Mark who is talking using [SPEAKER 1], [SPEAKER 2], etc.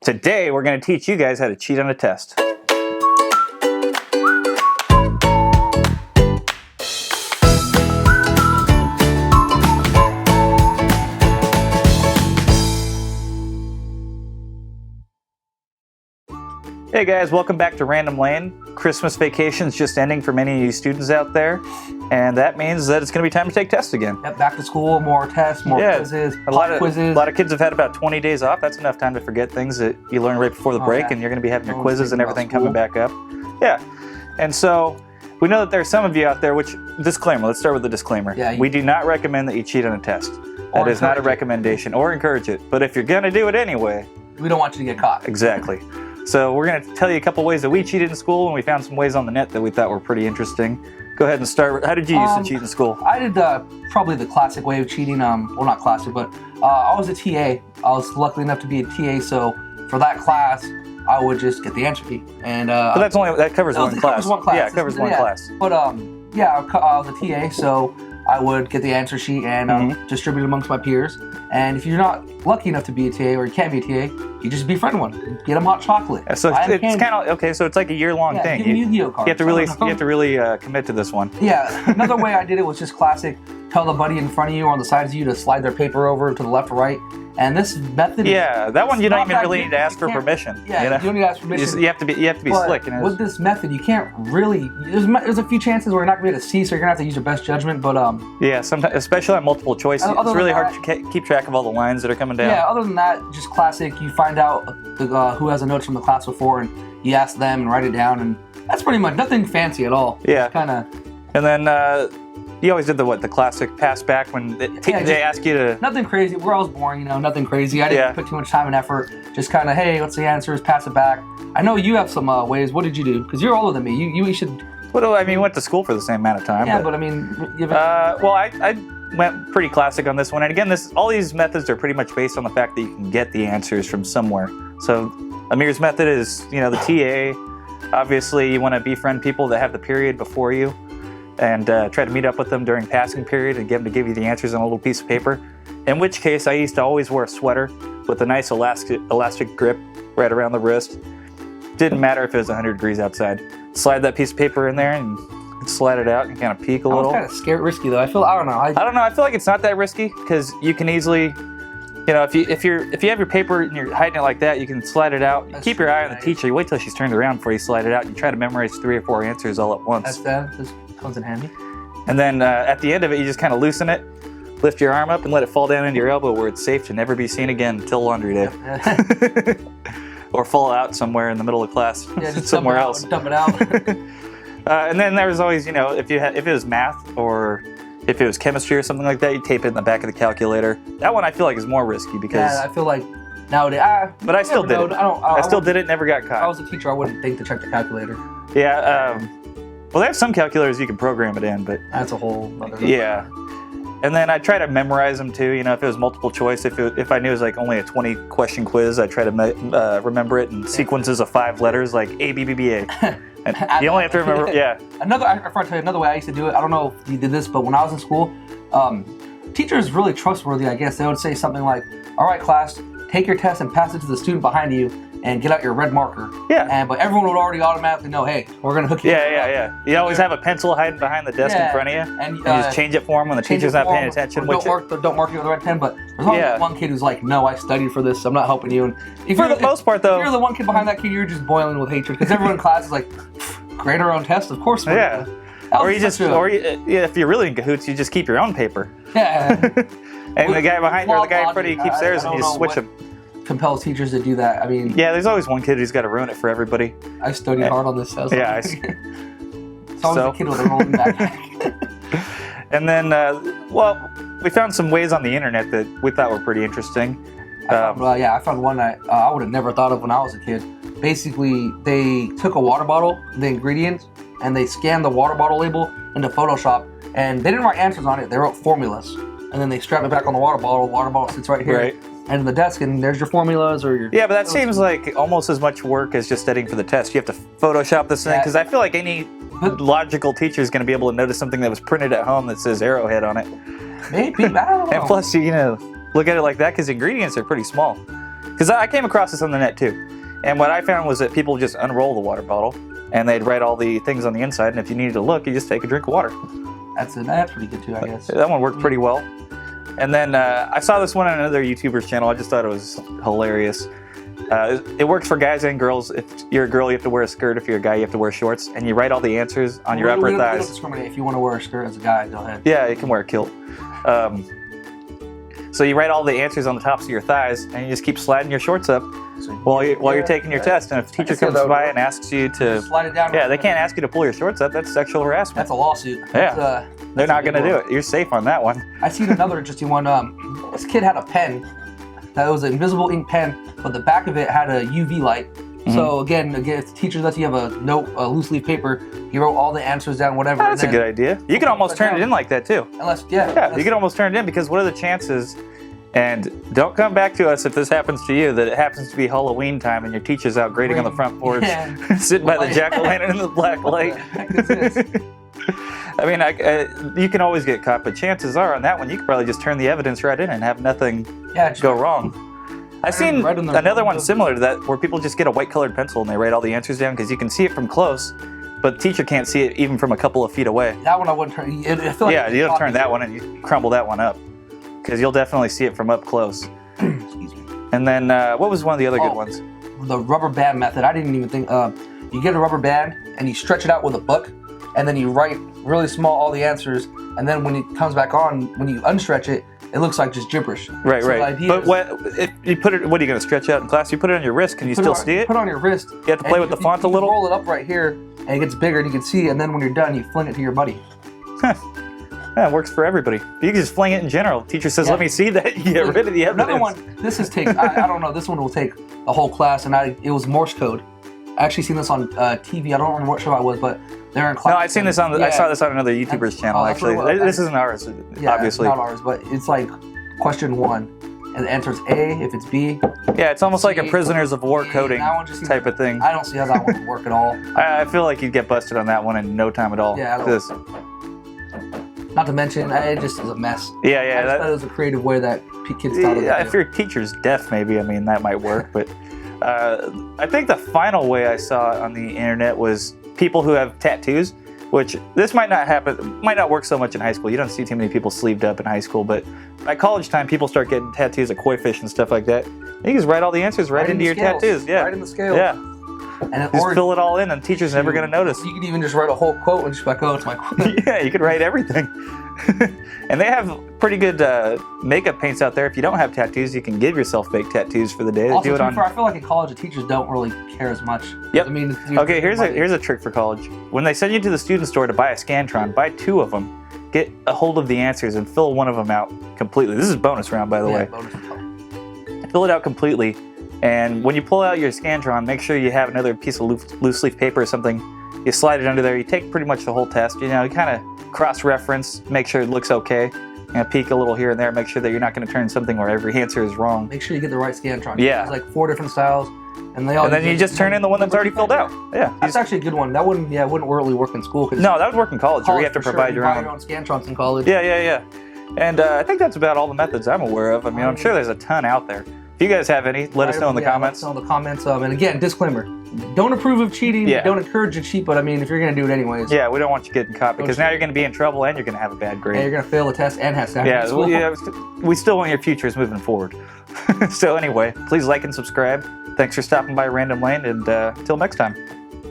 [SPEAKER 1] Today, we're going to teach you guys how to cheat on a test. Hey guys, welcome back to Random Lane. Christmas vacation's just ending for many of you students out there, and that means that it's going to be time to take tests again.
[SPEAKER 2] Yep, back to school, more tests, more quizzes,
[SPEAKER 1] a lot of kids have had about 20 days off. That's enough time to forget things that you learned right before the break, and you're going to be having your quizzes and everything coming back up. Yeah, and so we know that there are some of you out there, which, disclaimer, let's start with the disclaimer. Yeah, we do not recommend that you cheat on a test. That is not a recommendation, or encourage it. But if you're going to do it anyway,
[SPEAKER 2] we don't want you to get caught.
[SPEAKER 1] Exactly. So we're going to tell you a couple ways that we cheated in school, and we found some ways on the net that we thought were pretty interesting. Go ahead and start. How did you used to cheat in school?
[SPEAKER 2] I did probably the classic way of cheating. Well, not classic, but I was a TA. I was lucky enough to be a TA, so for that class, I would just get the answer key. And
[SPEAKER 1] but that covers one class. Yeah, it covers one class.
[SPEAKER 2] But yeah, I was a TA, so I would get the answer sheet and distribute it amongst my peers. And if you're not lucky enough to be a TA, or you can't be a TA, you just befriend one. Get them hot chocolate.
[SPEAKER 1] Yeah, so it's kind of okay. So it's like a year-long thing.
[SPEAKER 2] Give them Yu-Gi-Oh cards.
[SPEAKER 1] You have to really commit to this one.
[SPEAKER 2] Yeah. Another way I did it was just classic. Tell the buddy in front of you or on the sides of you to slide their paper over to the left or right. And this method
[SPEAKER 1] that one you don't even really need to ask for permission.
[SPEAKER 2] Yeah, you don't need to ask permission.
[SPEAKER 1] You have to be slick.
[SPEAKER 2] With this method, you can't really. There's a few chances where you're not going to be able to see, so you're going to have to use your best judgment. But
[SPEAKER 1] yeah, sometimes, especially on multiple choice, it's really hard to keep track of all the lines that are coming down.
[SPEAKER 2] Yeah, other than that, just classic. You find out who has the notes from the class before, and you ask them and write it down, and that's pretty much nothing fancy at all.
[SPEAKER 1] Yeah,
[SPEAKER 2] kind of.
[SPEAKER 1] And then. You always did the classic pass back when they ask you to...
[SPEAKER 2] Nothing crazy. We're always boring, nothing crazy. I didn't put too much time and effort. Just kind of, hey, what's the answers? Pass it back. I know you have some ways. What did you do? Because you're older than me. You should...
[SPEAKER 1] Well, I mean, we went to school for the same amount of time.
[SPEAKER 2] Yeah, but I mean...
[SPEAKER 1] well, I went pretty classic on this one. And again, all these methods are pretty much based on the fact that you can get the answers from somewhere. So Amir's method is, the TA. Obviously, you want to befriend people that have the period before you, and try to meet up with them during passing period and get them to give you the answers on a little piece of paper. In which case, I used to always wear a sweater with a nice elastic grip right around the wrist. Didn't matter if it was 100 degrees outside. Slide that piece of paper in there and slide it out and kind of peek a little.
[SPEAKER 2] It's kind of risky though. I don't know.
[SPEAKER 1] I don't know. I feel like it's not that risky because you can easily, if you have your paper and you're hiding it like that, you can slide it out. Keep your eye on the teacher. You wait till she's turned around before you slide it out. You try to memorize 3 or 4 answers all at once.
[SPEAKER 2] This comes in handy.
[SPEAKER 1] And then at the end of it, you just kind of loosen it, lift your arm up, and let it fall down into your elbow where it's safe to never be seen again until laundry day. Yep. Or fall out somewhere in the middle of class,
[SPEAKER 2] just
[SPEAKER 1] somewhere else.
[SPEAKER 2] Dump it out.
[SPEAKER 1] And then there was always, if it was math or if it was chemistry or something like that, you tape it in the back of the calculator. That one I feel like is more risky because...
[SPEAKER 2] Yeah, I feel like nowadays...
[SPEAKER 1] but I still did it. I still did it, never got caught.
[SPEAKER 2] If I was a teacher, I wouldn't think to check the calculator.
[SPEAKER 1] Yeah, well, they have some calculators you can program it in, but...
[SPEAKER 2] That's a whole other...
[SPEAKER 1] Yeah. And then I try to memorize them too, if it was multiple choice. If I knew it was like only a 20-question quiz, I try to remember it in sequences of 5 letters, like A, B, B, B, A. And you only have to remember, I
[SPEAKER 2] forgot to tell you another way I used to do it. I don't know if you did this, but when I was in school, teachers really trustworthy, I guess. They would say something like, all right, class, take your test and pass it to the student behind you and get out your red marker.
[SPEAKER 1] Yeah.
[SPEAKER 2] But everyone would already automatically know, hey, we're going to hook you up.
[SPEAKER 1] Yeah. You always have a pencil hiding behind the desk in front of you. And you just change it for them when the teacher's not paying attention.
[SPEAKER 2] Don't mark you with the red pen, but there's always one kid who's like, no, I studied for this, I'm not helping you. And
[SPEAKER 1] for the most part, though.
[SPEAKER 2] If you're the one kid behind that kid, you're just boiling with hatred because everyone in class is like, grade our own test, of course.
[SPEAKER 1] Yeah. Or if you're really in cahoots, you just keep your own paper.
[SPEAKER 2] Yeah.
[SPEAKER 1] And the guy behind or the guy in front of you keeps theirs and you switch them.
[SPEAKER 2] Compels teachers to do that. I mean,
[SPEAKER 1] yeah, there's always one kid who's got to ruin it for everybody.
[SPEAKER 2] I studied hard on this test.
[SPEAKER 1] Yeah,
[SPEAKER 2] it's always a kid with a rolling backpack.
[SPEAKER 1] And then, we found some ways on the internet that we thought were pretty interesting.
[SPEAKER 2] I found one that I would have never thought of when I was a kid. Basically, they took a water bottle, the ingredients, and they scanned the water bottle label into Photoshop, and they didn't write answers on it. They wrote formulas, and then they strap it back on the water bottle. Water bottle sits right here.
[SPEAKER 1] Right.
[SPEAKER 2] And the desk, and there's your formulas or your...
[SPEAKER 1] Yeah, but that seems like almost as much work as just studying for the test. You have to Photoshop this thing, because I feel like any logical teacher is going to be able to notice something that was printed at home that says Arrowhead on it.
[SPEAKER 2] Maybe, I don't know.
[SPEAKER 1] And plus, look at it like that, because the ingredients are pretty small. Because I came across this on the net too. And what I found was that people just unroll the water bottle and they'd write all the things on the inside. And if you needed to look, you just take a drink of water.
[SPEAKER 2] That's pretty good too, I guess.
[SPEAKER 1] That one worked pretty well. And then I saw this one on another YouTuber's channel. I just thought it was hilarious. It works for guys and girls. If you're a girl, you have to wear a skirt. If you're a guy, you have to wear shorts. And you write all the answers on your upper
[SPEAKER 2] We don't
[SPEAKER 1] thighs.
[SPEAKER 2] discriminate. If you want to wear a skirt as a guy, go ahead.
[SPEAKER 1] Yeah, you can wear a kilt. So you write all the answers on the tops of your thighs, and you just keep sliding your shorts up while you're taking your test. And if a teacher comes by and asks you to
[SPEAKER 2] slide it down,
[SPEAKER 1] yeah, they can't ask you to pull your shorts up. That's sexual harassment.
[SPEAKER 2] That's a lawsuit.
[SPEAKER 1] Yeah, they're not going to do it. You're safe on that one.
[SPEAKER 2] I seen another interesting one. This kid had a pen that was an invisible ink pen, but the back of it had a UV light. So again, if the teacher lets you have a loose leaf paper, you wrote all the answers down, whatever.
[SPEAKER 1] That's a good idea. You can almost turn it in like that too.
[SPEAKER 2] Unless
[SPEAKER 1] you can almost turn it in, because what are the chances? And don't come back to us if this happens to you, that it happens to be Halloween time and your teacher's out grading on the front porch, sitting by the jack-o'-lantern in the black light.
[SPEAKER 2] What the heck is this?
[SPEAKER 1] I mean, you can always get caught, but chances are on that one, you could probably just turn the evidence right in and have nothing go wrong. I've seen another one similar to that where people just get a white colored pencil and they write all the answers down because you can see it from close, but the teacher can't see it even from a couple of feet away.
[SPEAKER 2] That one I wouldn't turn. I feel like
[SPEAKER 1] you don't turn that one and you crumble that one up because you'll definitely see it from up close.
[SPEAKER 2] Excuse me.
[SPEAKER 1] And then what was one of the other good ones?
[SPEAKER 2] The rubber band method. I didn't even think. You get a rubber band and you stretch it out with a book, and then you write really small all the answers, and then when it comes back on, when you unstretch it, it looks like just gibberish.
[SPEAKER 1] Right. But if you put it, what are you going to stretch out in class? You put it on your wrist. Can you still see it?
[SPEAKER 2] Put it on your wrist.
[SPEAKER 1] You have to play with the font a little.
[SPEAKER 2] You roll it up right here, and it gets bigger, and you can see. And then when you're done, you fling it to your buddy.
[SPEAKER 1] Yeah, it works for everybody. You can just fling it in general. Teacher says, "Let me see that." You get rid of the evidence.
[SPEAKER 2] Another one. This is take. I don't know. This one will take the whole class, and it was Morse code. I actually seen this on TV. I don't remember what show I was, but they're in class.
[SPEAKER 1] No, I've seen this on. I saw this on another YouTuber's channel. Actually, this isn't ours, obviously.
[SPEAKER 2] It's not ours, but it's like question 1, and the answer is A. If it's B,
[SPEAKER 1] yeah, it's almost like a prisoners of war coding type of thing.
[SPEAKER 2] I don't see how that one would work at all.
[SPEAKER 1] I feel like you'd get busted on that one in no time at all.
[SPEAKER 2] Yeah, not to mention, it just is a mess.
[SPEAKER 1] Yeah.
[SPEAKER 2] I just thought it was a creative way that kids thought of it.
[SPEAKER 1] If your teacher's deaf, maybe, I mean, that might work. But I think the final way I saw on the internet was people who have tattoos, which this might not work so much in high school. You don't see too many people sleeved up in high school, but by college time, people start getting tattoos of koi fish and stuff like that. You just write all the answers right into your tattoos. Yeah.
[SPEAKER 2] Right in the scale.
[SPEAKER 1] Yeah.
[SPEAKER 2] And
[SPEAKER 1] just fill it all in, and the teacher's never going to notice.
[SPEAKER 2] You could even just write a whole quote and just be like, "Oh, it's my quote."
[SPEAKER 1] Yeah, you could write everything. And they have pretty good makeup paints out there. If you don't have tattoos, you can give yourself fake tattoos for the day.
[SPEAKER 2] Also,
[SPEAKER 1] do it on.
[SPEAKER 2] I feel like in college, the teachers don't really care as much.
[SPEAKER 1] Yep.
[SPEAKER 2] I mean,
[SPEAKER 1] okay, here's a trick for college. When they send you to the student store to buy a Scantron, buy 2 of them. Get a hold of the answers and fill one of them out completely. This is bonus round, by the way. Fill it out completely. And when you pull out your Scantron, make sure you have another piece of loose leaf paper or something. You slide it under there. You take pretty much the whole test. You kind of cross-reference, make sure it looks okay. Peek a little here and there. Make sure that you're not going to turn something where every answer is wrong.
[SPEAKER 2] Make sure you get the right Scantron.
[SPEAKER 1] Yeah.
[SPEAKER 2] There's like 4 different styles. And
[SPEAKER 1] then you just turn in the one that's already filled out. Yeah.
[SPEAKER 2] That's actually a good one. That wouldn't really work in school.
[SPEAKER 1] No, that would work in college. Where you have to provide your own.
[SPEAKER 2] Scantrons in college.
[SPEAKER 1] Yeah. And I think that's about all the methods I'm aware of. I mean, I'm sure there's a ton out there. If you guys have any, let us know in the comments.
[SPEAKER 2] Let us know in the comments. And again, disclaimer: don't approve of cheating.
[SPEAKER 1] Yeah.
[SPEAKER 2] Don't encourage you to cheat. But I mean, if you're going to do it anyways.
[SPEAKER 1] Yeah, we don't want you getting caught because now you're going to be in trouble and you're going to have a bad grade.
[SPEAKER 2] And you're going to fail the test and have to.
[SPEAKER 1] Yeah, we still want your futures moving forward. So anyway, please like and subscribe. Thanks for stopping by Random Lane, and until next time.